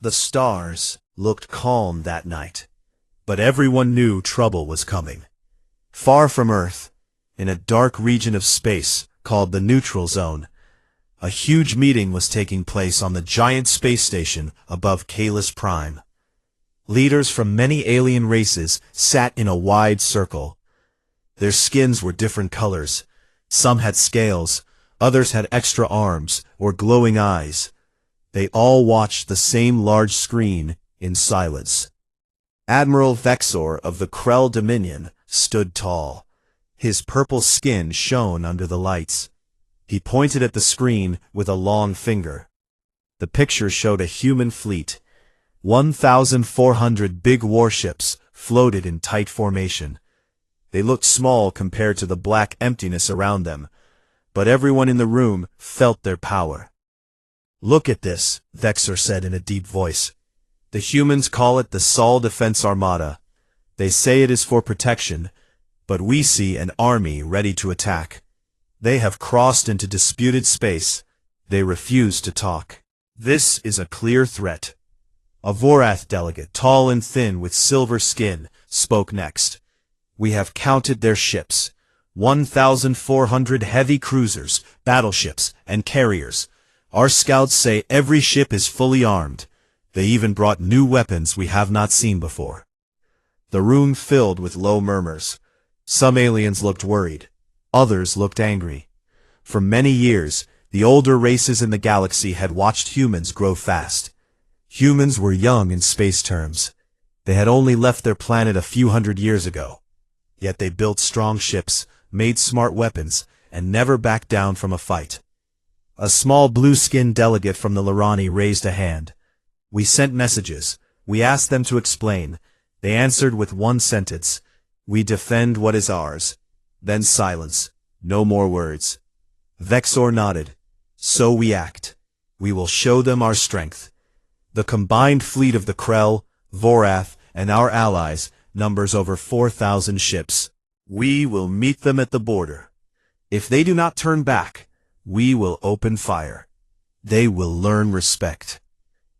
The stars looked calm that night, but everyone knew trouble was coming. Far from Earth, in a dark region of space called the Neutral Zone, a huge meeting was taking place on the giant space station above Kalis Prime. Leaders from many alien races sat in a wide circle. Their skins were different colors. Some had scales, others had extra arms or glowing eyes. They all watched the same large screen in silence. Admiral Vexor of the Krell Dominion stood tall. His purple skin shone under the lights. He pointed at the screen with a long finger. The picture showed a human fleet. 1,400 big warships floated in tight formation. They looked small compared to the black emptiness around them, but everyone in the room felt their power. "Look at this," Vexor said in a deep voice. "The humans call it the Sol Defense Armada. They say it is for protection, but we see an army ready to attack. They have crossed into disputed space. They refuse to talk. This is a clear threat." A Vorath delegate, tall and thin with silver skin, spoke next. "We have counted their ships. 1,400 heavy cruisers, battleships, and carriers. Our scouts say every ship is fully armed. They even brought new weapons we have not seen before." The room filled with low murmurs. Some aliens looked worried. Others looked angry. For many years, the older races in the galaxy had watched humans grow fast. Humans were young in space terms. They had only left their planet a few hundred years ago. Yet they built strong ships, made smart weapons, and never backed down from a fight. A small blue-skinned delegate from the Lorani raised a hand. "We sent messages. We asked them to explain. They answered with one sentence. We defend what is ours." Then silence. No more words. Vexor nodded. "So we act. We will show them our strength. The combined fleet of the Krell, Vorath, and our allies numbers over 4,000 ships. We will meet them at the border. If they do not turn back, we will open fire. They will learn respect."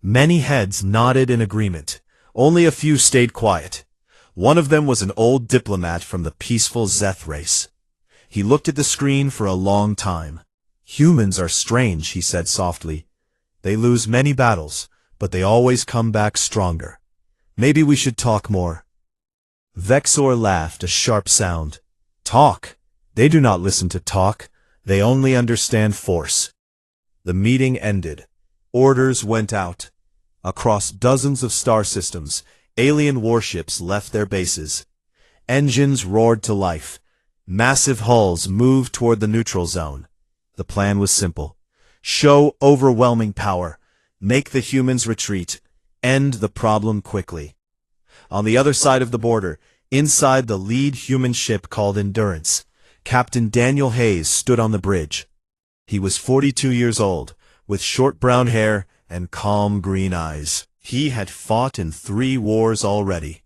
Many heads nodded in agreement. Only a few stayed quiet. One of them was an old diplomat from the peaceful Zeth race. He looked at the screen for a long time. "Humans are strange," he said softly. "They lose many battles, but they always come back stronger. Maybe we should talk more." Vexor laughed, a sharp sound. "Talk? They do not listen to talk. They only understand force." The meeting ended. Orders went out. Across dozens of star systems, alien warships left their bases. Engines roared to life. Massive hulls moved toward the neutral zone. The plan was simple. Show overwhelming power. Make the humans retreat. End the problem quickly. On the other side of the border, inside the lead human ship called Endurance, Captain Daniel Hayes stood on the bridge. He was 42 years old, with short brown hair and calm green eyes. He had fought in 3 wars already.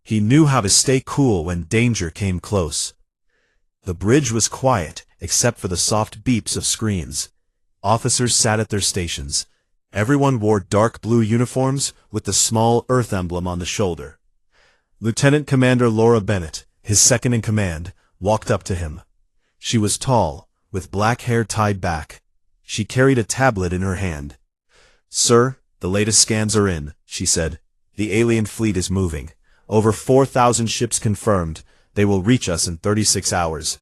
He knew how to stay cool when danger came close. The bridge was quiet, except for the soft beeps of screens. Officers sat at their stations. Everyone wore dark blue uniforms with the small Earth emblem on the shoulder. Lieutenant Commander Laura Bennett, his second-in-command, walked up to him. She was tall, with black hair tied back. She carried a tablet in her hand. "Sir, the latest scans are in," she said. "The alien fleet is moving. Over 4,000 ships confirmed. They will reach us in 36 hours.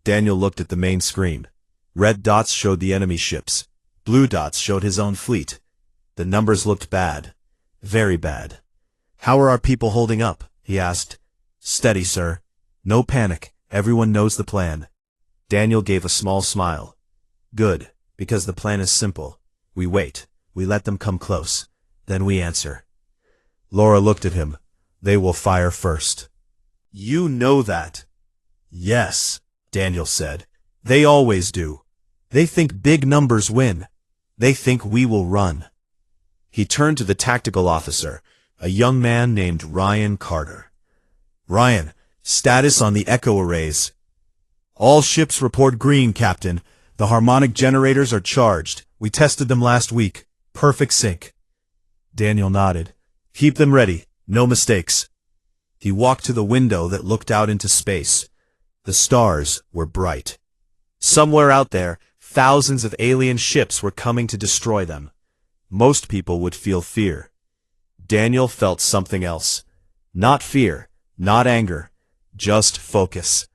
Daniel looked at the main screen. Red dots showed the enemy ships. Blue dots showed his own fleet. The numbers looked bad. Very bad. "How are our people holding up?" he asked. "Steady, sir. No panic. Everyone knows the plan." Daniel gave a small smile. "Good, because the plan is simple. We wait. We let them come close. Then we answer." Laura looked at him. "They will fire first." "You know that." "Yes," Daniel said. "They always do. They think big numbers win. They think we will run." He turned to the tactical officer, a young man named Ryan Carter. "Ryan, status on the echo arrays." "All ships report green, Captain. The harmonic generators are charged. We tested them last week. Perfect sync." Daniel nodded. Keep them ready. No mistakes. He walked to the window that looked out into space. The stars were bright. Somewhere out there, thousands of alien ships were coming to destroy them. Most people would feel fear. Daniel felt something else. Not fear, not anger, just focus.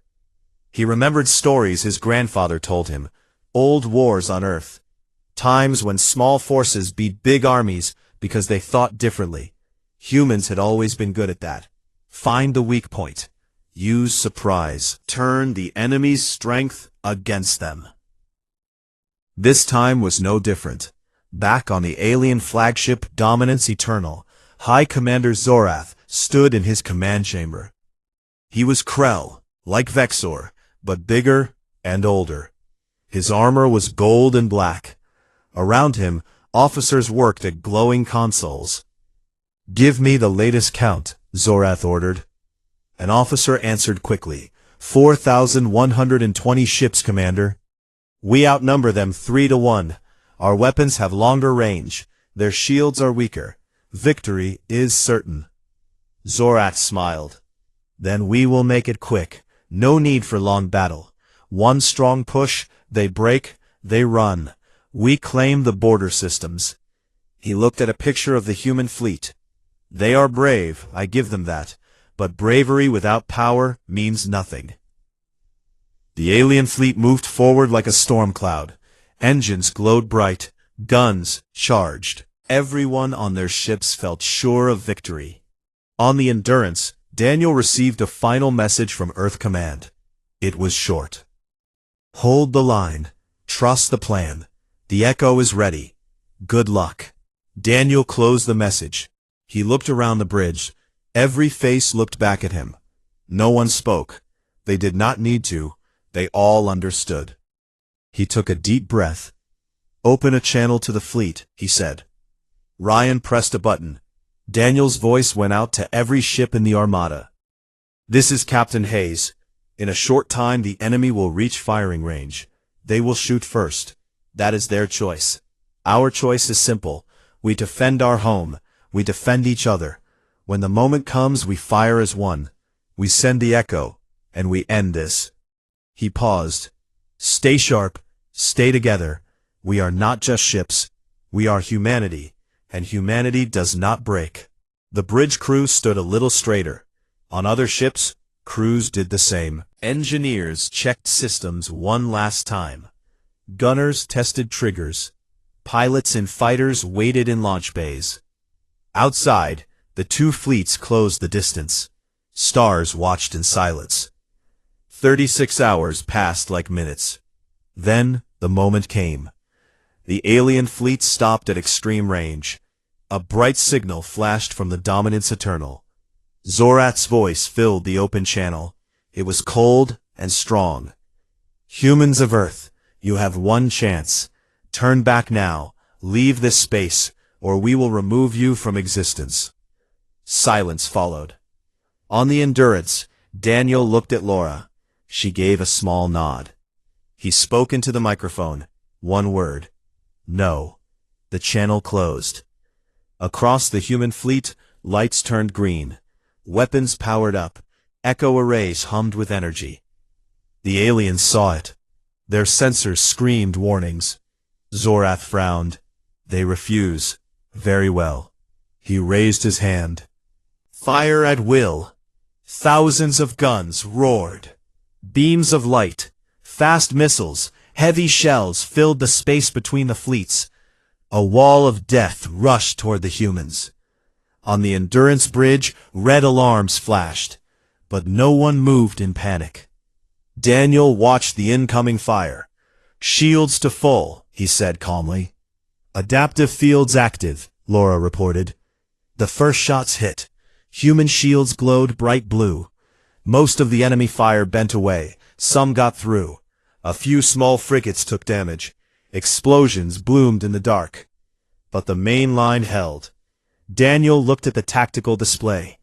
He remembered stories his grandfather told him, old wars on Earth. Times when small forces beat big armies because they thought differently. Humans had always been good at that. Find the weak point. Use surprise. Turn the enemy's strength against them. This time was no different. Back on the alien flagship Dominance Eternal, High Commander Zorath stood in his command chamber. He was Krell, like Vexor, but bigger and older. His armor was gold and black. Around him, officers worked at glowing consoles. Give me the latest count, Zorath ordered. An officer answered quickly. 4,120 ships, Commander. We outnumber them 3-1. Our weapons have longer range. Their shields are weaker. Victory is certain. Zorath smiled. Then we will make it quick. No need for long battle. One strong push, they break, they run. We claim the border systems. He looked at a picture of the human fleet. They are brave, I give them that. But bravery without power means nothing. The alien fleet moved forward like a storm cloud. Engines glowed bright. Guns charged. Everyone on their ships felt sure of victory. On the Endurance, Daniel received a final message from Earth Command. It was short. Hold the line. Trust the plan. The Echo is ready. Good luck. Daniel closed the message. He looked around the bridge. Every face looked back at him. No one spoke. They did not need to. They all understood. He took a deep breath. Open a channel to the fleet, he said. Ryan pressed a button. Daniel's voice went out to every ship in the armada. This is Captain Hayes. In a short time the enemy will reach firing range. They will shoot first. That is their choice. Our choice is simple. We defend our home. We defend each other. When the moment comes, we fire as one. We send the Echo, and we end this. He paused. Stay sharp. Stay together. We are not just ships. We are humanity, and humanity does not break. The bridge crew stood a little straighter. On other ships, crews did the same. Engineers checked systems one last time. Gunners tested triggers. Pilots and fighters waited in launch bays. Outside, the two fleets closed the distance. Stars watched in silence. 36 hours passed like minutes. Then, the moment came. The alien fleet stopped at extreme range. A bright signal flashed from the Dominance Eternal. Zorath's voice filled the open channel. It was cold and strong. Humans of Earth, you have one chance. Turn back now. Leave this space, or we will remove you from existence. Silence followed. On the Endurance, Daniel looked at Laura. She gave a small nod. He spoke into the microphone. One word. No. The channel closed. Across the human fleet, lights turned green. Weapons powered up. Echo arrays hummed with energy. The aliens saw it. Their sensors screamed warnings. Zorath frowned. They refuse. Very well. He raised his hand. Fire at will. Thousands of guns roared. Beams of light, fast missiles, heavy shells filled the space between the fleets. A wall of death rushed toward the humans. On the Endurance bridge, red alarms flashed, but no one moved in panic. Daniel watched the incoming fire. Shields to full, he said calmly. Adaptive fields active, Laura reported. The first shots hit. Human shields glowed bright blue. Most of the enemy fire bent away. Some got through. A few small frigates took damage. Explosions bloomed in the dark. But the main line held. Daniel looked at the tactical display.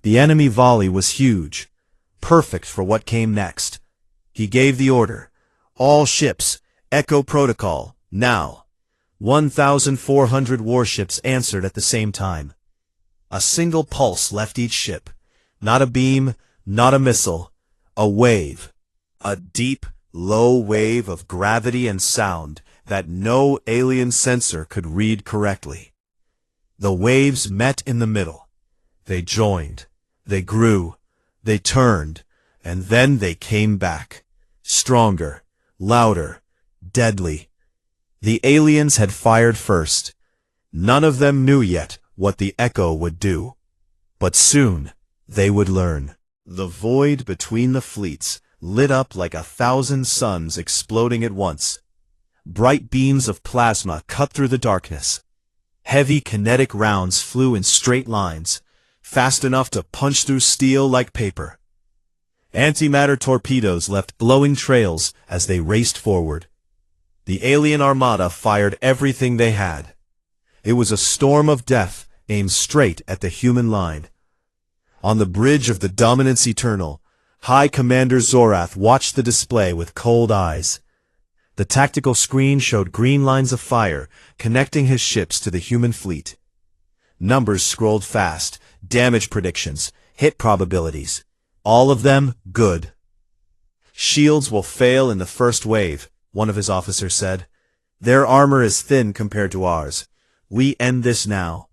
The enemy volley was huge. Perfect for what came next. He gave the order. All ships, Echo Protocol, now. 1,400 warships answered at the same time. A single pulse left each ship. Not a beam, not a missile. A wave. A deep, low wave of gravity and sound that no alien sensor could read correctly. The waves met in the middle. They joined. They grew. They turned. And then they came back. Stronger. Louder. Deadly. The aliens had fired first. None of them knew yet what the echo would do. But soon they would learn. The void between the fleets lit up like 1,000 suns exploding at once. Bright beams of plasma cut through the darkness. Heavy kinetic rounds flew in straight lines, fast enough to punch through steel like paper. Antimatter torpedoes left glowing trails as they raced forward. The alien armada fired everything they had. It was a storm of death aimed straight at the human line. On the bridge of the Dominance Eternal, High Commander Zorath watched the display with cold eyes. The tactical screen showed green lines of fire connecting his ships to the human fleet. Numbers scrolled fast, damage predictions, hit probabilities. All of them good. Shields will fail in the first wave, one of his officers said. Their armor is thin compared to ours. We end this now.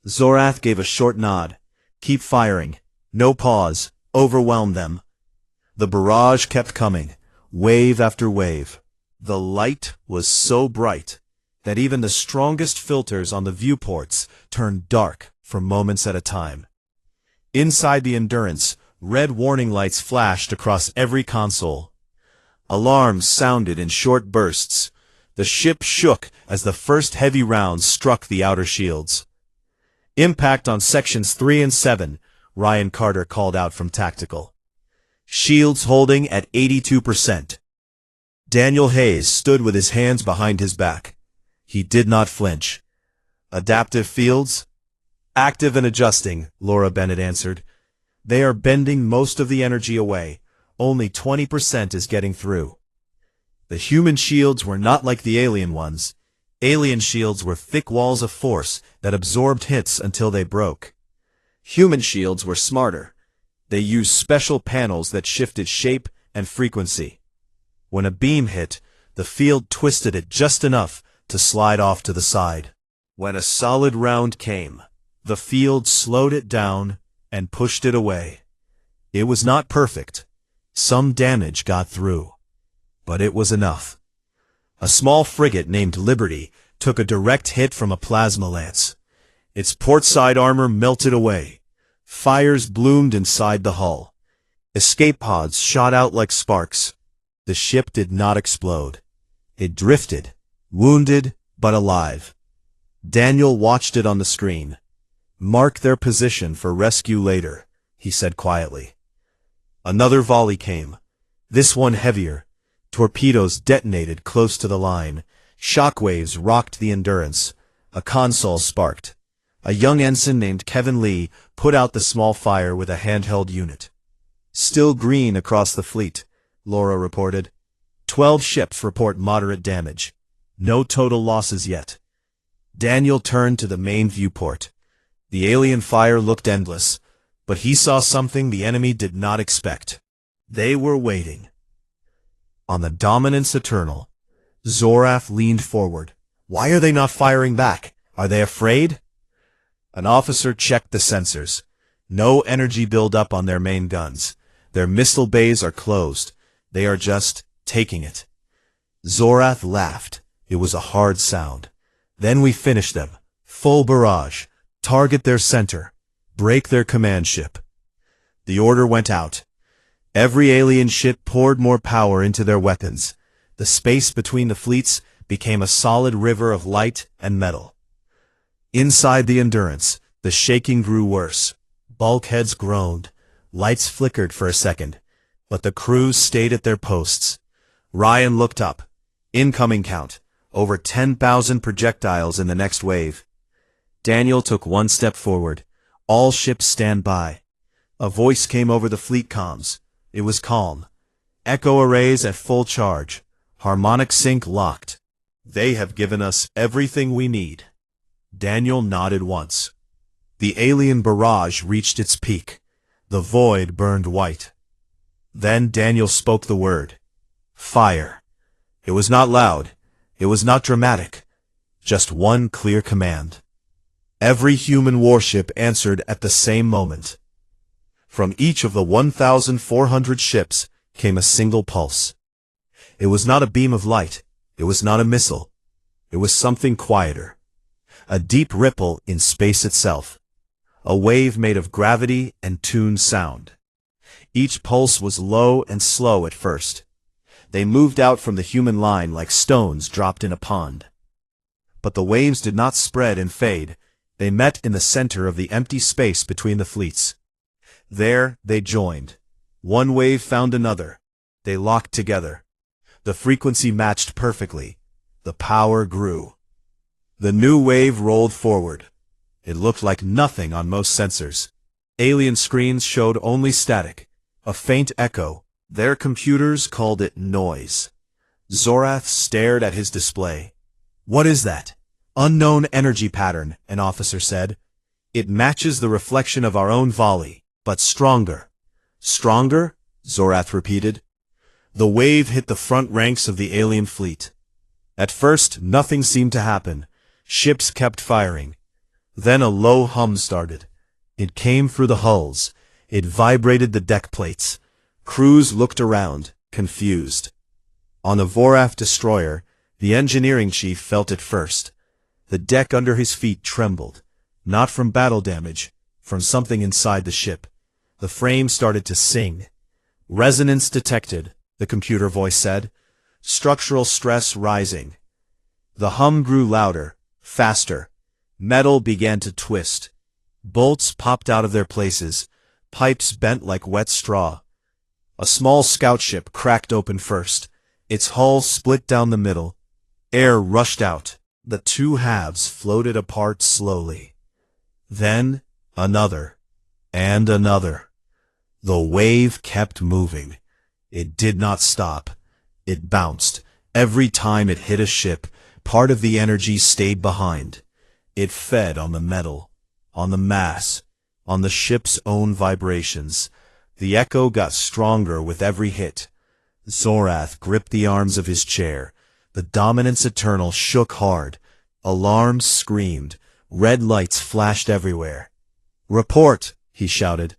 Zorath gave a short nod. Keep firing. No pause. Overwhelm them. The barrage kept coming, wave after wave. The light was so bright that even the strongest filters on the viewports turned dark for moments at a time. Inside the Endurance, red warning lights flashed across every console. Alarms sounded in short bursts. The ship shook as the first heavy rounds struck the outer shields. Impact on sections 3 and 7, Ryan Carter called out from Tactical. Shields holding at 82%. Daniel Hayes stood with his hands behind his back. He did not flinch. Adaptive fields? Active and adjusting, Laura Bennett answered. They are bending most of the energy away. Only 20% is getting through. The human shields were not like the alien ones. Alien shields were thick walls of force that absorbed hits until they broke. Human shields were smarter. They used special panels that shifted shape and frequency. When a beam hit, the field twisted it just enough to slide off to the side. When a solid round came, the field slowed it down and pushed it away. It was not perfect. Some damage got through. But it was enough. A small frigate named Liberty took a direct hit from a plasma lance. Its portside armor melted away. Fires bloomed inside the hull. Escape pods shot out like sparks. The ship did not explode. It drifted, wounded but alive. Daniel watched it on the screen. Mark their position for rescue later, he said quietly. Another volley came. This one heavier. Torpedoes detonated close to the line. Shockwaves rocked the Endurance. A console sparked. A young ensign named Kevin Lee put out the small fire with a handheld unit. Still green across the fleet, Laura reported. 12 ships report moderate damage. No total losses yet. Daniel turned to the main viewport. The alien fire looked endless, but he saw something the enemy did not expect. They were waiting. On the Dominance Eternal, Zorath leaned forward. Why are they not firing back? Are they afraid? An officer checked the sensors. No energy buildup on their main guns. Their missile bays are closed. They are just taking it. Zorath laughed. It was a hard sound. Then we finish them. Full barrage. Target their center. Break their command ship. The order went out. Every alien ship poured more power into their weapons. The space between the fleets became a solid river of light and metal. Inside the Endurance, the shaking grew worse. Bulkheads groaned. Lights flickered for a second, but the crews stayed at their posts. Ryan looked up. Incoming count. Over 10,000 projectiles in the next wave. Daniel took one step forward. All ships stand by. A voice came over the fleet comms. It was calm. Echo arrays at full charge. Harmonic sync locked. They have given us everything we need. Daniel nodded once. The alien barrage reached its peak. The void burned white. Then Daniel spoke the word. Fire. It was not loud. It was not dramatic. Just one clear command. Every human warship answered at the same moment. From each of the 1,400 ships came a single pulse. It was not a beam of light. It was not a missile. It was something quieter. A deep ripple in space itself. A wave made of gravity and tuned sound. Each pulse was low and slow at first. They moved out from the human line like stones dropped in a pond. But the waves did not spread and fade. They met in the center of the empty space between the fleets. There they joined. One wave found another. They locked together. The frequency matched perfectly. The power grew. The new wave rolled forward. It looked like nothing on most sensors. Alien screens showed only static, a faint echo. Their computers called it noise. Zorath stared at his display. What is that? Unknown energy pattern, an officer said. It matches the reflection of our own volley, but stronger. Stronger? Zorath repeated. The wave hit the front ranks of the alien fleet. At first, nothing seemed to happen. Ships kept firing. Then a low hum started. It came through the hulls. It vibrated the deck plates. Crews looked around, confused. On the Vorath destroyer, the engineering chief felt it first. The deck under his feet trembled, not from battle damage, from something inside the ship. The frame started to sing. Resonance detected, the computer voice said. Structural stress rising. The hum grew louder, faster. Metal began to twist. Bolts popped out of their places. Pipes bent like wet straw. A small scout ship cracked open first. Its hull split down the middle. Air rushed out. The two halves floated apart slowly. Then another, and another. The wave kept moving. It did not stop. It bounced. Every time it hit a ship, part of the energy stayed behind. It fed on the metal, on the mass, on the ship's own vibrations. The echo got stronger with every hit. Zorath gripped the arms of his chair. The Dominance Eternal shook hard. Alarms screamed. Red lights flashed everywhere. Report, he shouted.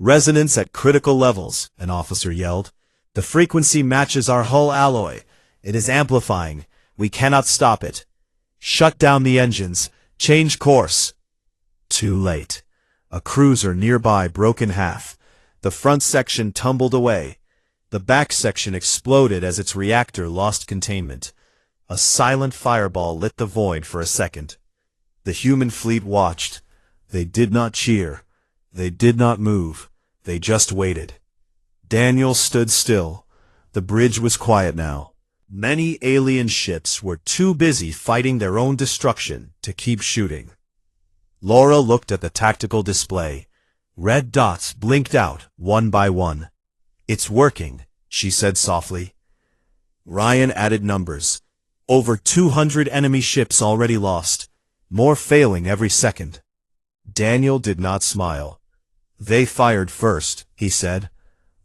Resonance at critical levels, an officer yelled. The frequency matches our hull alloy. It is amplifying. We cannot stop it. Shut down the engines. Change course. Too late. A cruiser nearby broke in half. The front section tumbled away. The back section exploded as its reactor lost containment. A silent fireball lit the void for a second. The human fleet watched. They did not cheer. They did not move. They just waited. Daniel stood still. The bridge was quiet now. Many alien ships were too busy fighting their own destruction to keep shooting. Laura looked at the tactical display. Red dots blinked out, one by one. It's working, she said softly. Ryan added numbers. Over 200 enemy ships already lost. More failing every second. Daniel did not smile. They fired first, he said.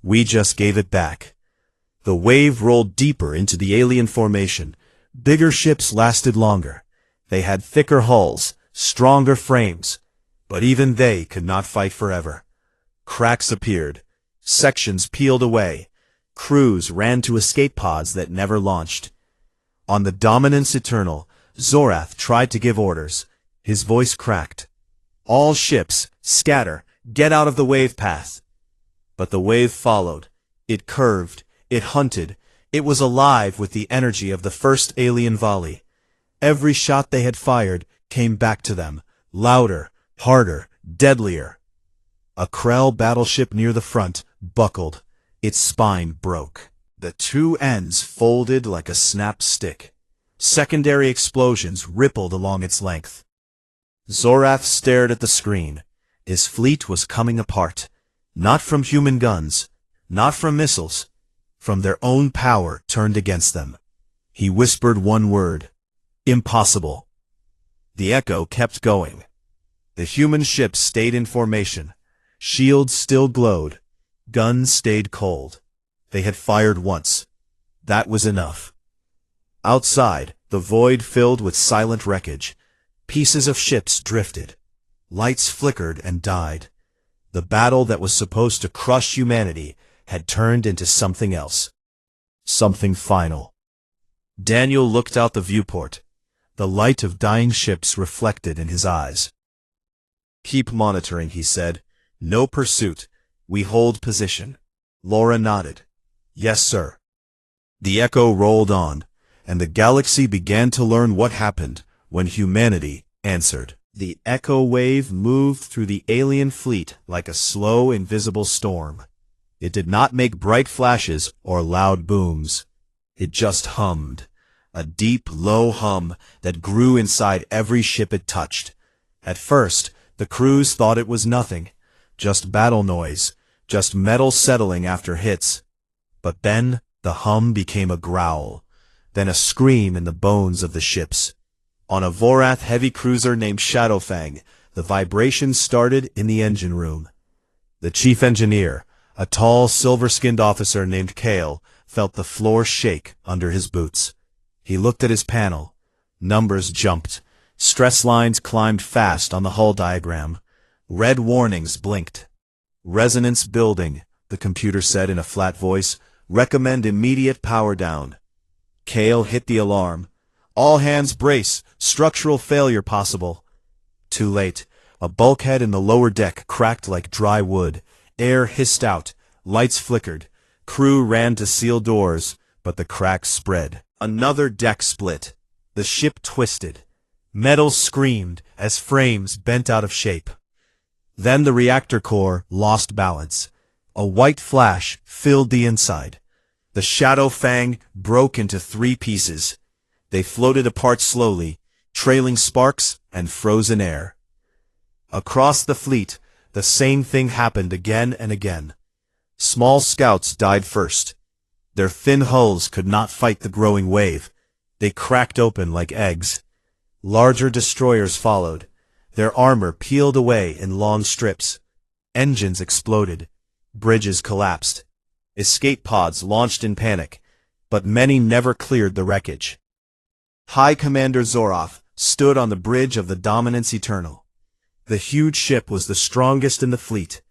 We just gave it back. The wave rolled deeper into the alien formation. Bigger ships lasted longer. They had thicker hulls, stronger frames. But even they could not fight forever. Cracks appeared. Sections peeled away. Crews ran to escape pods that never launched. On the Dominance Eternal, Zorath tried to give orders. His voice cracked. All ships, scatter, get out of the wave path. But the wave followed. It curved. It hunted. It was alive with the energy of the first alien volley. Every shot they had fired came back to them, louder, harder, deadlier. A Krell battleship near the front buckled. Its spine broke. The two ends folded like a snapped stick. Secondary explosions rippled along its length. Zorath stared at the screen. His fleet was coming apart. Not from human guns, not from missiles, from their own power turned against them. He whispered one word. Impossible. The echo kept going. The human ships stayed in formation. Shields still glowed. Guns stayed cold. They had fired once. That was enough. Outside, the void filled with silent wreckage. Pieces of ships drifted. Lights flickered and died. The battle that was supposed to crush humanity had turned into something else. Something final. Daniel looked out the viewport. The light of dying ships reflected in his eyes. "Keep monitoring," he said. "No pursuit. We hold position." Laura nodded. "Yes, sir." The echo rolled on, and the galaxy began to learn what happened when humanity answered. The echo wave moved through the alien fleet like a slow, invisible storm. It did not make bright flashes or loud booms. It just hummed, a deep, low hum that grew inside every ship it touched. At first, the crews thought it was nothing, just battle noise, just metal settling after hits. But then the hum became a growl, then a scream in the bones of the ships. On a Vorath heavy cruiser named Shadowfang, the vibrations started in the engine room. The chief engineer, a tall, silver-skinned officer named Kale, felt the floor shake under his boots. He looked at his panel. Numbers jumped. Stress lines climbed fast on the hull diagram. Red warnings blinked. "Resonance building," the computer said in a flat voice. "Recommend immediate power down." Kale hit the alarm. "All hands brace. Structural failure possible." Too late. A bulkhead in the lower deck cracked like dry wood. Air hissed out. Lights flickered. Crew ran to seal doors, but the cracks spread. Another deck split. The ship twisted. Metal screamed as frames bent out of shape. Then the reactor core lost balance. A white flash filled the inside. The Shadow Fang broke into 3 pieces. They floated apart slowly, trailing sparks and frozen air. Across the fleet, the same thing happened again and again. Small scouts died first. Their thin hulls could not fight the growing wave. They cracked open like eggs. Larger destroyers followed. Their armor peeled away in long strips. Engines exploded. Bridges collapsed. Escape pods launched in panic, but many never cleared the wreckage. High Commander Zoroth stood on the bridge of the Dominance Eternal. The huge ship was the strongest in the fleet.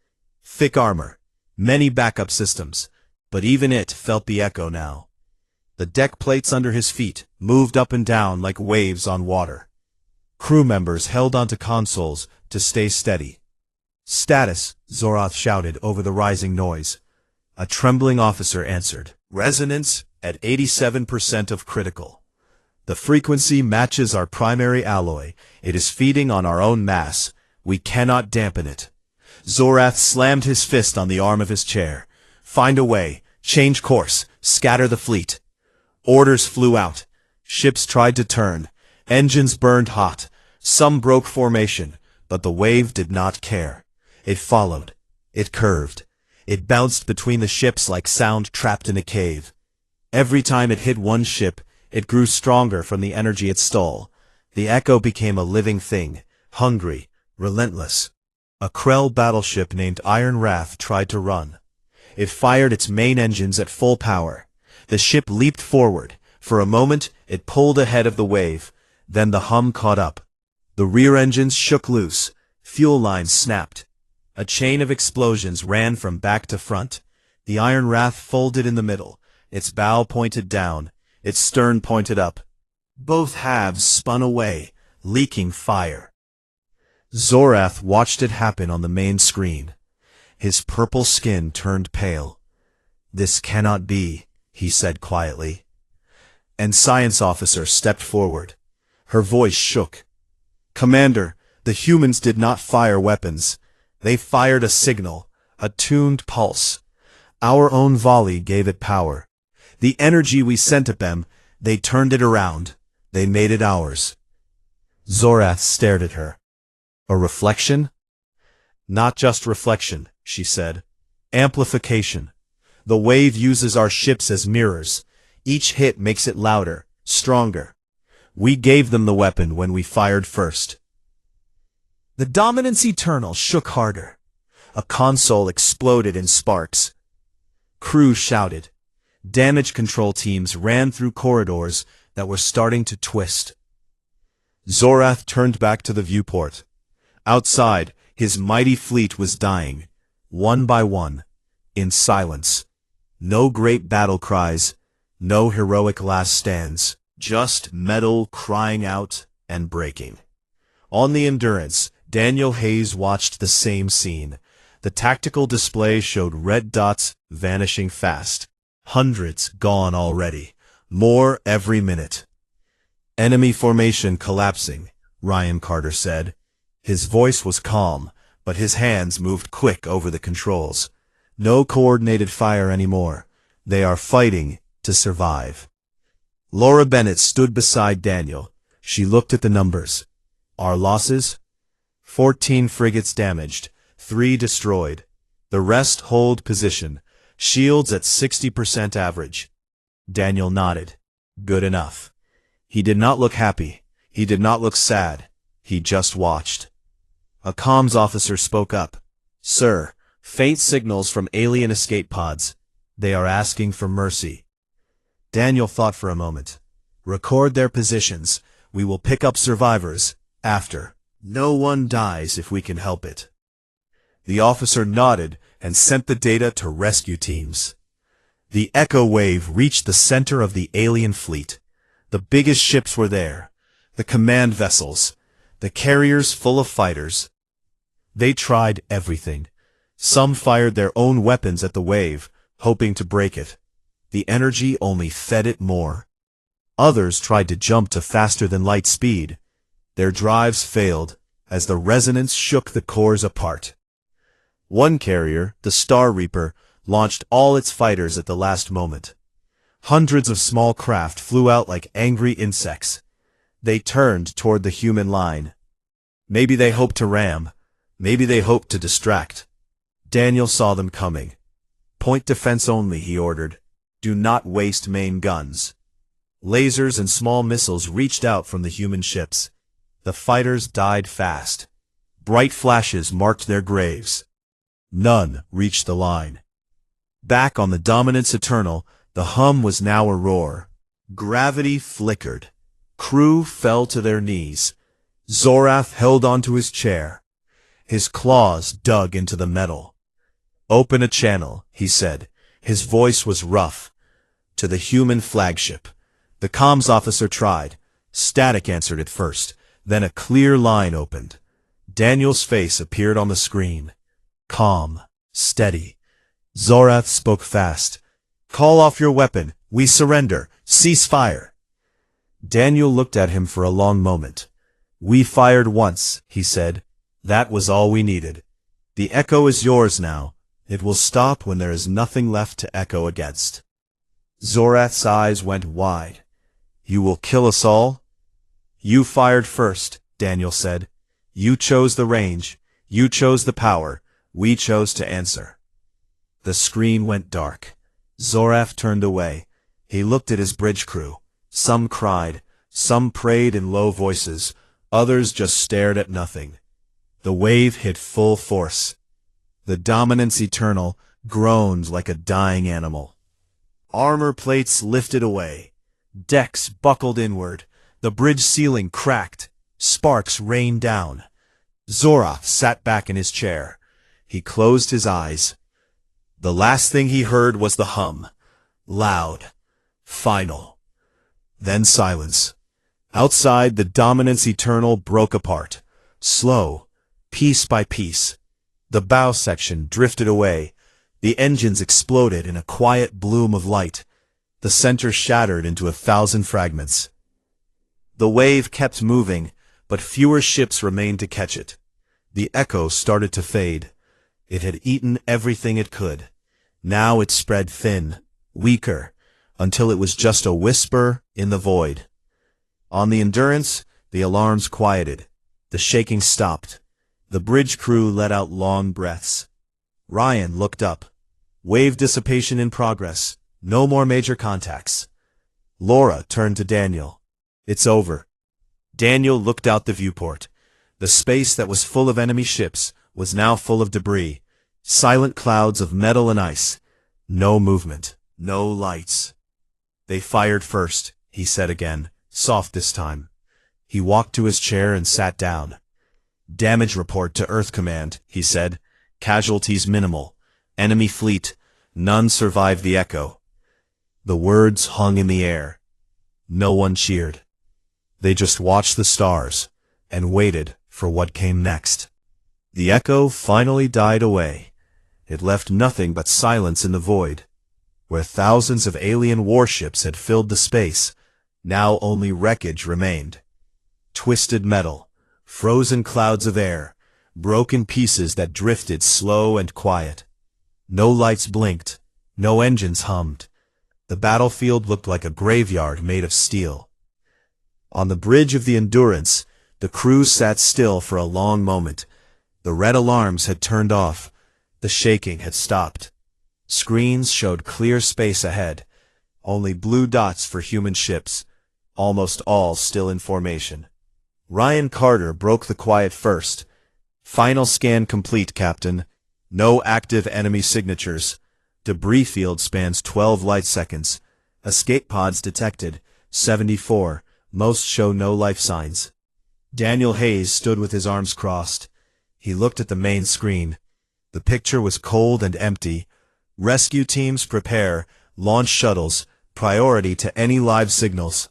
Thick armor, many backup systems, but even it felt the echo now. The deck plates under his feet moved up and down like waves on water. Crew members held onto consoles to stay steady. "Status," Zoroth shouted over the rising noise. A trembling officer answered. "Resonance at 87% of critical. The frequency matches our primary alloy. It is feeding on our own mass. We cannot dampen it." Zoroth slammed his fist on the arm of his chair. "Find a way. Change course. Scatter the fleet." Orders flew out. Ships tried to turn. Engines burned hot. Some broke formation, but the wave did not care. It followed. It curved. It bounced between the ships like sound trapped in a cave. Every time it hit one ship, it grew stronger from the energy it stole. The echo became a living thing, hungry, relentless. A Krell battleship named Iron Wrath tried to run. It fired its main engines at full power. The ship leaped forward. For a moment, it pulled ahead of the wave. Then the hum caught up. The rear engines shook loose. Fuel lines snapped. A chain of explosions ran from back to front. The Iron Wrath folded in the middle. Its bow pointed down. Its stern pointed up. Both halves spun away, leaking fire. Zoroth watched it happen on the main screen. His purple skin turned pale. "This cannot be," he said quietly. An science officer stepped forward. Her voice shook. "Commander, the humans did not fire weapons. They fired a signal, a tuned pulse. Our own volley gave it power. The energy we sent at them, they turned it around. They made it ours." Zoroth stared at her. "A reflection?" "Not just reflection," she said. "Amplification. The wave uses our ships as mirrors. Each hit makes it louder, Stronger. We gave them the weapon when we fired first. The Dominance Eternal shook harder. A console exploded in sparks. Crews shouted. Damage control teams ran through corridors that were starting to twist. Zorath turned back to the viewport. Outside, his mighty fleet was dying, one by one, in silence. No great battle cries, no heroic last stands, just metal crying out and breaking. On the Endurance, Daniel Hayes watched the same scene. The tactical display showed red dots vanishing fast. Hundreds gone already. More every minute. Enemy formation collapsing, Ryan Carter said. His voice was calm, but his hands moved quick over the controls. No coordinated fire anymore. They are fighting to survive. Laura Bennett stood beside Daniel. She looked at the numbers. Our losses? 14 frigates damaged, 3 destroyed. The rest hold position. Shields at 60% average. Daniel nodded. Good enough. He did not look happy. He did not look sad. He just watched. A comms officer spoke up. Sir, faint signals from alien escape pods. They are asking for mercy. Daniel thought for a moment. Record their positions. We will pick up survivors after. No one dies if we can help it. The officer nodded and sent the data to rescue teams. The Echo wave reached the center of the alien fleet. The biggest ships were there. The command vessels. The carriers full of fighters. They tried everything. Some fired their own weapons at the wave, hoping to break it. The energy only fed it more. Others tried to jump to faster than light speed. Their drives failed, as the resonance shook the cores apart. One carrier, the Star Reaper, launched all its fighters at the last moment. Hundreds of small craft flew out like angry insects. They turned toward the human line. Maybe they hoped to ram. Maybe they hoped to distract. Daniel saw them coming. Point defense only, he ordered. Do not waste main guns. Lasers and small missiles reached out from the human ships. The fighters died fast. Bright flashes marked their graves. None reached the line. Back on the Dominance Eternal, the hum was now a roar. Gravity flickered. Crew fell to their knees. Zorath held onto his chair. His claws dug into the metal. Open a channel, he said. His voice was rough. To the human flagship. The comms officer tried. Static answered at first. Then a clear line opened. Daniel's face appeared on the screen. Calm. Steady. Zorath spoke fast. Call off your weapon. We surrender. Cease fire. Daniel looked at him for a long moment. We fired once, he said. That was all we needed. The echo is yours now. It will stop when there is nothing left to echo against. Zorath's eyes went wide. You will kill us all? You fired first, Daniel said. You chose the range. You chose the power. We chose to answer. The screen went dark. Zorath turned away. He looked at his bridge crew. Some cried. Some prayed in low voices. Others just stared at nothing. The wave hit full force. The Dominance Eternal groaned like a dying animal. Armor plates lifted away. Decks buckled inward. The bridge ceiling cracked. Sparks rained down. Zorath sat back in his chair. He closed his eyes. The last thing he heard was the hum. Loud. Final. Then silence. Outside, the Dominance Eternal broke apart. Slow. Piece by piece. The bow section drifted away. The engines exploded in a quiet bloom of light. The center shattered into 1,000 fragments. The wave kept moving, but fewer ships remained to catch it. The echo started to fade. It had eaten everything it could. Now it spread thin, weaker, until it was just a whisper in the void. On the Endurance, the alarms quieted. The shaking stopped. The bridge crew let out long breaths. Ryan looked up. Wave dissipation in progress. No more major contacts. Laura turned to Daniel. It's over. Daniel looked out the viewport. The space that was full of enemy ships was now full of debris, silent clouds of metal and ice. No movement, no lights. They fired first, he said again, soft this time. He walked to his chair and sat down. Damage report to Earth Command, he said. Casualties minimal. Enemy fleet. None survived the echo. The words hung in the air. No one cheered. They just watched the stars and waited for what came next. The echo finally died away. It left nothing but silence in the void. Where thousands of alien warships had filled the space, now only wreckage remained. Twisted metal, frozen clouds of air, broken pieces that drifted slow and quiet. No lights blinked, no engines hummed. The battlefield looked like a graveyard made of steel. On the bridge of the Endurance, the crew sat still for a long moment. The red alarms had turned off. The shaking had stopped. Screens showed clear space ahead, only blue dots for human ships, almost all still in formation. Ryan Carter broke the quiet first. Final scan complete, Captain. No active enemy signatures. Debris field spans 12 light seconds. Escape pods detected, 74. Most show no life signs. Daniel Hayes stood with his arms crossed. He looked at the main screen. The picture was cold and empty. Rescue teams prepare. Launch shuttles. Priority to any live signals.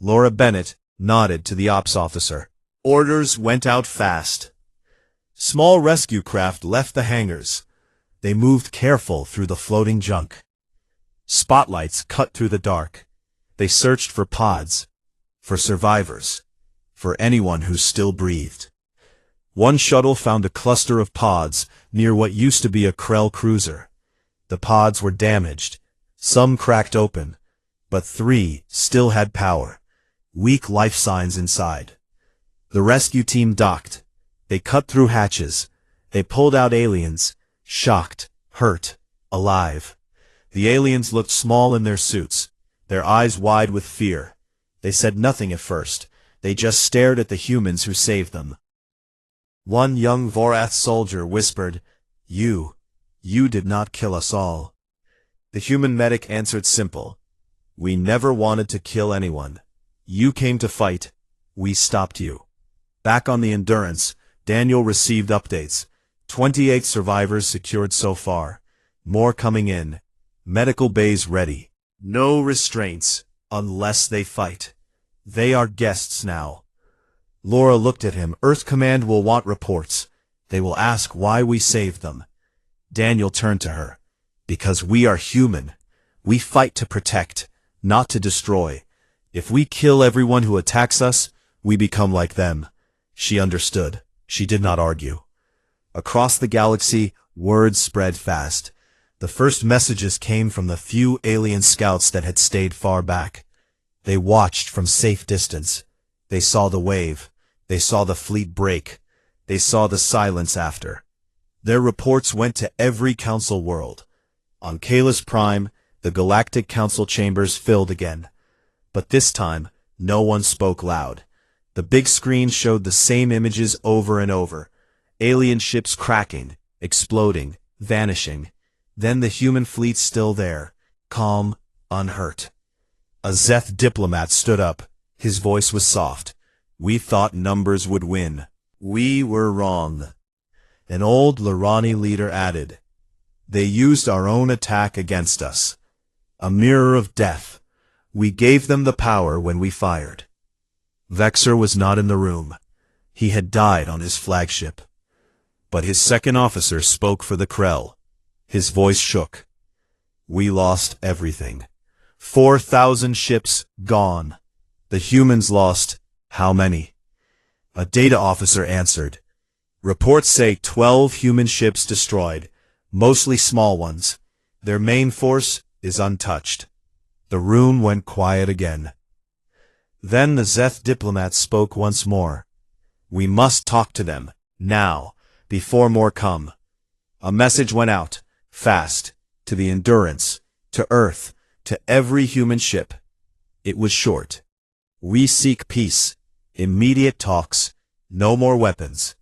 Laura Bennett nodded to the ops officer. Orders went out fast. Small rescue craft left the hangars. They moved careful through the floating junk. Spotlights cut through the dark. They searched for pods, for survivors, for anyone who still breathed. One shuttle found a cluster of pods near what used to be a Krell cruiser. The pods were damaged, some cracked open, but 3 still had power, weak life signs inside. The rescue team docked. They cut through hatches. They pulled out aliens, shocked, hurt, alive. The aliens looked small in their suits, their eyes wide with fear. They said nothing at first. They just stared at the humans who saved them. One young Vorath soldier whispered, You did not kill us all. The human medic answered simple. We never wanted to kill anyone. You came to fight. We stopped you. Back on the Endurance, Daniel received updates. 28 survivors secured so far. More coming in. Medical bays ready. No restraints, unless they fight. They are guests now. Laura looked at him. Earth Command will want reports. They will ask why we saved them. Daniel turned to her. Because we are human. We fight to protect, not to destroy. If we kill everyone who attacks us, we become like them. She understood. She did not argue. Across the galaxy, words spread fast. The first messages came from the few alien scouts that had stayed far back. They watched from safe distance. They saw the wave. They saw the fleet break. They saw the silence after. Their reports went to every council world. On Kalis Prime, the Galactic Council chambers filled again. But this time, no one spoke loud. The big screen showed the same images over and over. Alien ships cracking, exploding, vanishing. Then the human fleet still there, calm, unhurt. A Zeth diplomat stood up. His voice was soft. We thought numbers would win. We were wrong. An old Lorani leader added, They used our own attack against us. A mirror of death. We gave them the power when we fired. Vexer was not in the room. He had died on his flagship. But his second officer spoke for the Krell. His voice shook. We lost everything. 4,000 ships gone. The humans lost how many? A data officer answered. Reports say 12 human ships destroyed, mostly small ones. Their main force is untouched. The room went quiet again. Then the Zeth diplomat spoke once more. We must talk to them, now, before more come. A message went out, fast, to the Endurance, to Earth, to every human ship. It was short. We seek peace. Immediate talks. No more weapons.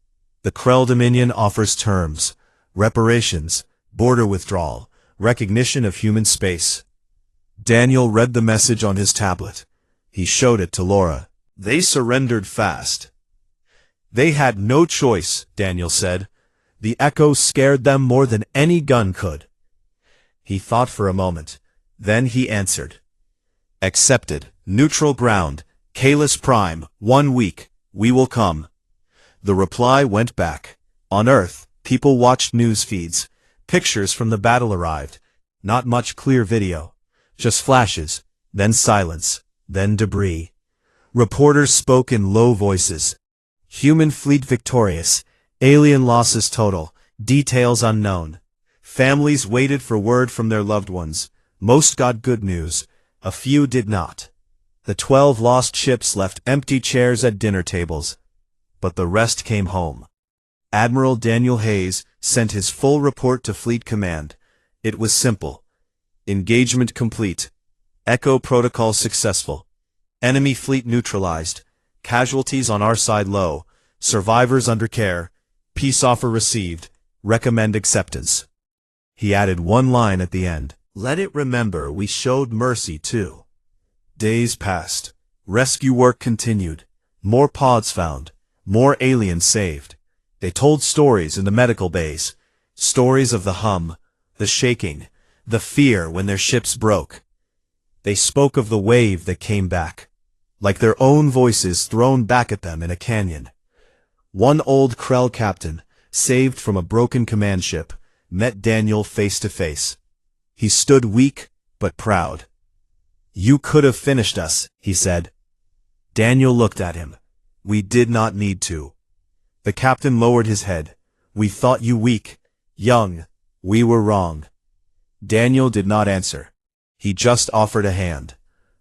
The Krell Dominion offers terms. Reparations. Border withdrawal. Recognition of human space. Daniel read the message on his tablet. He showed it to Laura. They surrendered fast. They had no choice, Daniel said. The echo scared them more than any gun could. He thought for a moment. Then he answered. Accepted. Neutral ground. Kalis Prime. 1 week. We will come. The reply went back. On Earth, people watched news feeds. Pictures from the battle arrived. Not much clear video. Just flashes. Then silence. Then debris. Reporters spoke in low voices. Human fleet victorious. Alien losses total. Details unknown. Families waited for word from their loved ones. Most got good news. A few did not. The 12 lost ships left empty chairs at dinner tables. But the rest came home. Admiral Daniel Hayes sent his full report to Fleet Command. It was simple. Engagement complete. Echo protocol successful. Enemy fleet neutralized. Casualties on our side low. Survivors under care. Peace offer received. Recommend acceptance. He added one line at the end. Let it remember we showed mercy too. Days passed. Rescue work continued. More pods found. More aliens saved. They told stories in the medical bays. Stories of the hum, the shaking, the fear when their ships broke. They spoke of the wave that came back, like their own voices thrown back at them in a canyon. One old Krell captain, saved from a broken command ship, met Daniel face to face. He stood weak, but proud. You could have finished us, he said. Daniel looked at him. We did not need to. The captain lowered his head. We thought you weak, young. We were wrong. Daniel did not answer. He just offered a hand.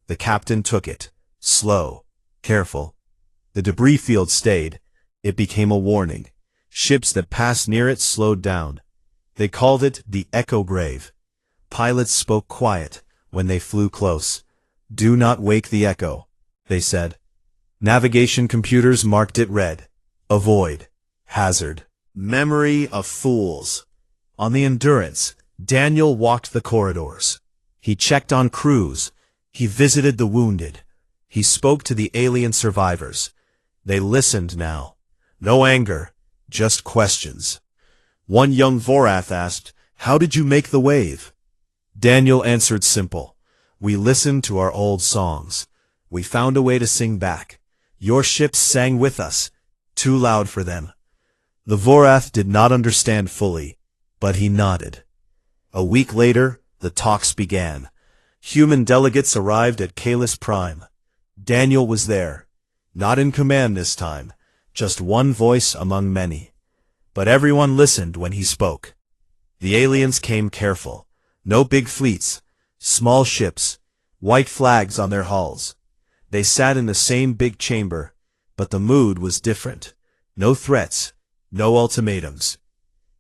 The captain took it. Slow. Careful. The debris field stayed. It became a warning. Ships that passed near it slowed down. They called it the Echo Grave. Pilots spoke quiet when they flew close. Do not wake the Echo, they said. Navigation computers marked it red. Avoid. Hazard. Memory of fools. On the Endurance, Daniel walked the corridors. He checked on crews. He visited the wounded. He spoke to the alien survivors. They listened now. No anger, just questions. One young Vorath asked, How did you make the wave? Daniel answered simple. We listened to our old songs. We found a way to sing back. Your ships sang with us. Too loud for them. The Vorath did not understand fully, but he nodded. A week later, the talks began. Human delegates arrived at Kalis Prime. Daniel was there. Not in command this time. Just one voice among many. But everyone listened when he spoke. The aliens came careful. No big fleets. Small ships. White flags on their hulls. They sat in the same big chamber, but the mood was different. No threats. No ultimatums.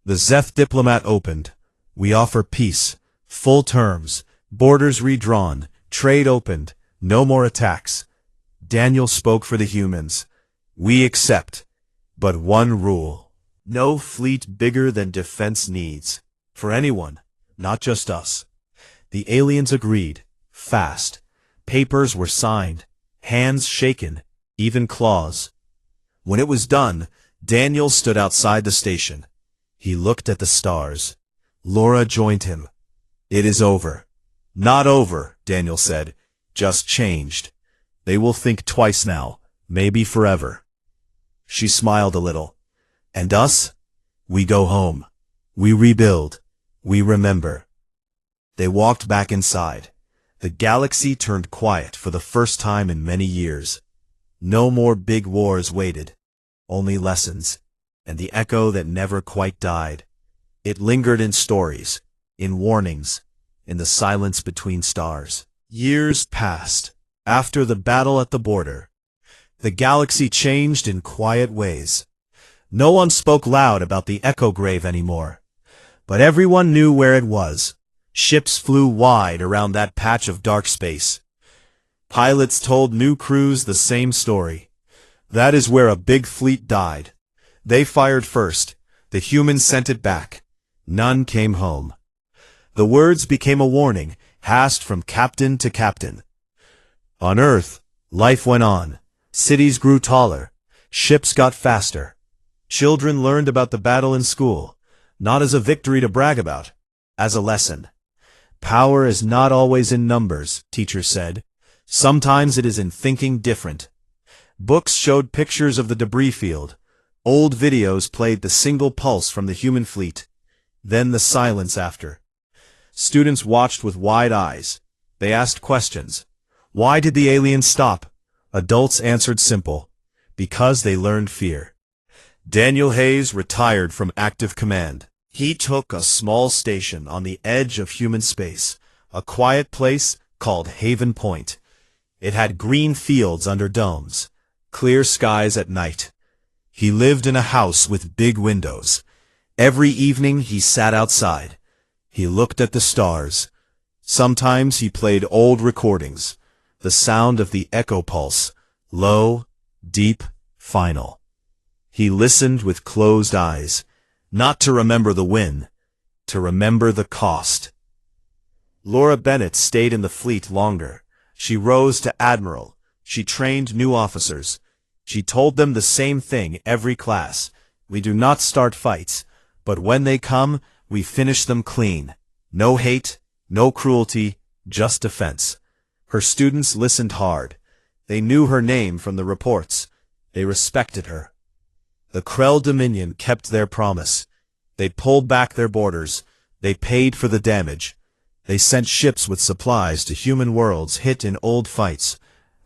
The Zeth diplomat opened. We offer peace. Full terms. Borders redrawn. Trade opened. No more attacks. Daniel spoke for the humans. We accept. But one rule. No fleet bigger than defense needs. For anyone, not just us. The aliens agreed. Fast. Papers were signed. Hands shaken. Even claws. When it was done, Daniel stood outside the station. He looked at the stars. Laura joined him. It is over. Not over, Daniel said. Just changed. They will think twice now. Maybe forever. She smiled a little. And us? We go home. We rebuild. We remember. They walked back inside. The galaxy turned quiet for the first time in many years. No more big wars waited. Only lessons. And the echo that never quite died. It lingered in stories, in warnings, in the silence between stars. Years passed. After the battle at the border, the galaxy changed in quiet ways. No one spoke loud about the Echo Grave anymore. But everyone knew where it was. Ships flew wide around that patch of dark space. Pilots told new crews the same story. That is where a big fleet died. They fired first. The humans sent it back. None came home. The words became a warning, passed from captain to captain. On Earth, life went on. Cities grew taller. Ships got faster. Children learned about the battle in school, not as a victory to brag about, as a lesson. Power is not always in numbers, teachers said. Sometimes it is in thinking different. Books showed pictures of the debris field. Old videos played the single pulse from the human fleet. Then the silence after. Students watched with wide eyes. They asked questions. Why did the aliens stop? Adults answered simple. Because they learned fear. Daniel Hayes retired from active command. He took a small station on the edge of human space, a quiet place called Haven Point. It had green fields under domes, clear skies at night. He lived in a house with big windows. Every evening he sat outside. He looked at the stars. Sometimes he played old recordings, the sound of the echo pulse, low, deep, final. He listened with closed eyes, not to remember the win, to remember the cost. Laura Bennett stayed in the fleet longer. She rose to admiral. She trained new officers. She told them the same thing every class. We do not start fights, but when they come, we finish them clean. No hate, no cruelty, just defense. Her students listened hard. They knew her name from the reports. They respected her. The Krell Dominion kept their promise. They pulled back their borders. They paid for the damage. They sent ships with supplies to human worlds hit in old fights.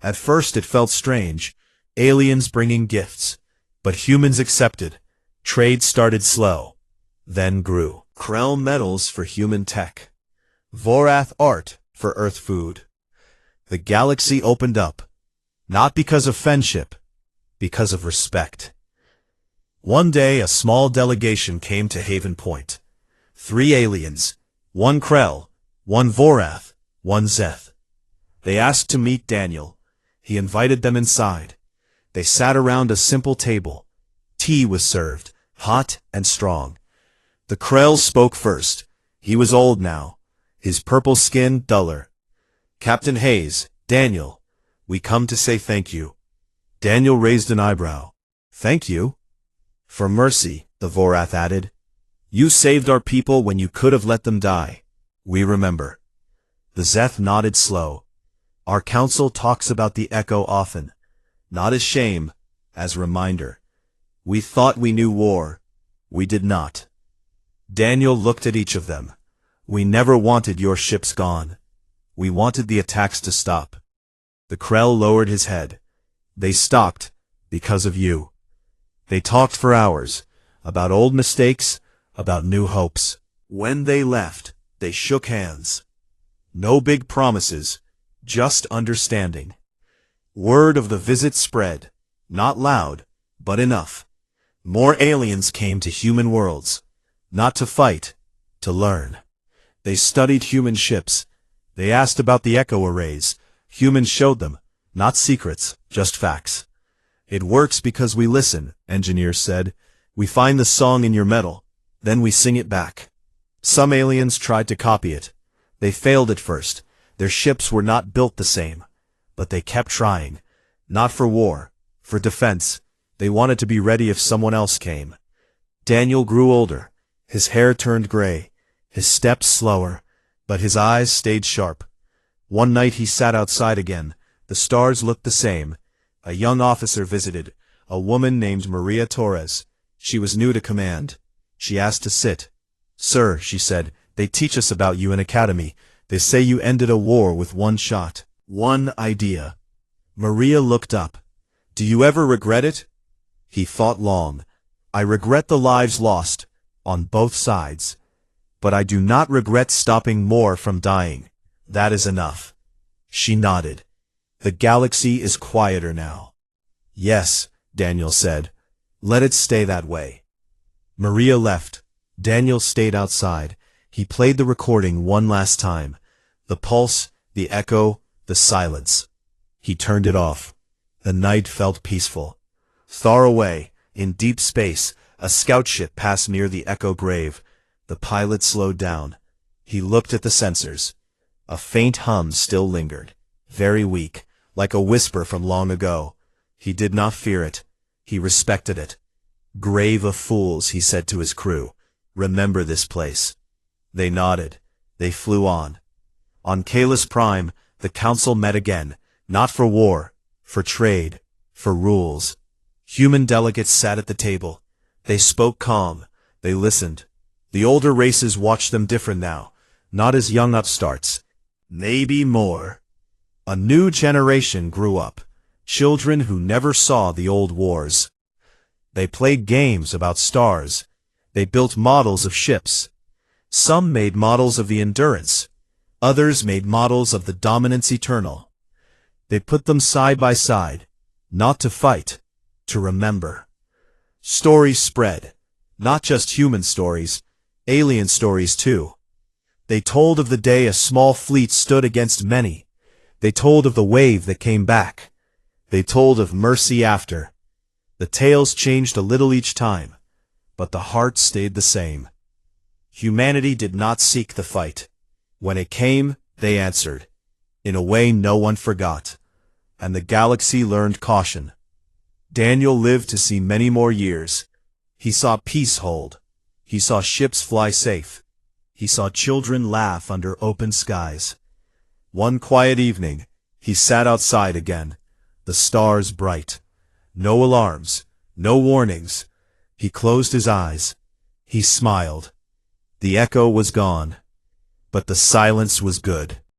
At first it felt strange, aliens bringing gifts. But humans accepted. Trade started slow, then grew. Krell metals for human tech. Vorath art for Earth food. The galaxy opened up, not because of friendship, because of respect. One day a small delegation came to Haven Point. 3 aliens, 1 Krell, 1 Vorath, 1 Zeth. They asked to meet Daniel. He invited them inside. They sat around a simple table. Tea was served, hot and strong. The Krell spoke first. He was old now, his purple skin duller. Captain Hayes, Daniel, we come to say thank you. Daniel raised an eyebrow. Thank you? For mercy, the Vorath added. You saved our people when you could have let them die. We remember. The Zeth nodded slow. Our council talks about the Echo often, not as shame, as reminder. We thought we knew war. We did not. Daniel looked at each of them. We never wanted your ships gone. We wanted the attacks to stop. The Krell lowered his head. They stopped because of you. They talked for hours, about old mistakes, about new hopes. When they left, they shook hands. No big promises, just understanding. Word of the visit spread, not loud, but enough. More aliens came to human worlds, not to fight, to learn. They studied human ships. They asked about the echo arrays. Humans showed them, not secrets, just facts. It works because we listen, engineers said. We find the song in your metal, then we sing it back. Some aliens tried to copy it. They failed at first. Their ships were not built the same. But they kept trying. Not for war, for defense. They wanted to be ready if someone else came. Daniel grew older. His hair turned gray, his steps slower, but his eyes stayed sharp. One night he sat outside again. The stars looked the same. A young officer visited, a woman named Maria Torres. She was new to command. She asked to sit. Sir, she said, they teach us about you in academy. They say you ended a war with one shot, one idea. Maria looked up. Do you ever regret it? He thought long. I regret the lives lost, on both sides. But I do not regret stopping more from dying. That is enough. She nodded. The galaxy is quieter now. Yes, Daniel said. Let it stay that way. Maria left. Daniel stayed outside. He played the recording one last time. The pulse, the echo, the silence. He turned it off. The night felt peaceful. Far away, in deep space, a scout ship passed near the Echo grave. The pilot slowed down. He looked at the sensors. A faint hum still lingered, very weak, like a whisper from long ago. He did not fear it. He respected it. "Grave of fools," he said to his crew. "Remember this place." They nodded. They flew on. On Kalis Prime, the council met again, not for war, for trade, for rules. Human delegates sat at the table. They spoke calm. They listened. The older races watched them different now, not as young upstarts. Maybe more. A new generation grew up, children who never saw the old wars. They played games about stars. They built models of ships. Some made models of the Endurance. Others made models of the Dominance Eternal. They put them side by side, not to fight, to remember. Stories spread, not just human stories, alien stories too. They told of the day a small fleet stood against many. They told of the wave that came back. They told of mercy after. The tales changed a little each time, but the heart stayed the same. Humanity did not seek the fight. When it came, they answered, in a way no one forgot. And the galaxy learned caution. Daniel lived to see many more years. He saw peace hold. He saw ships fly safe. He saw children laugh under open skies. One quiet evening, he sat outside again, the stars bright. No alarms, no warnings. He closed his eyes. He smiled. The echo was gone, but the silence was good.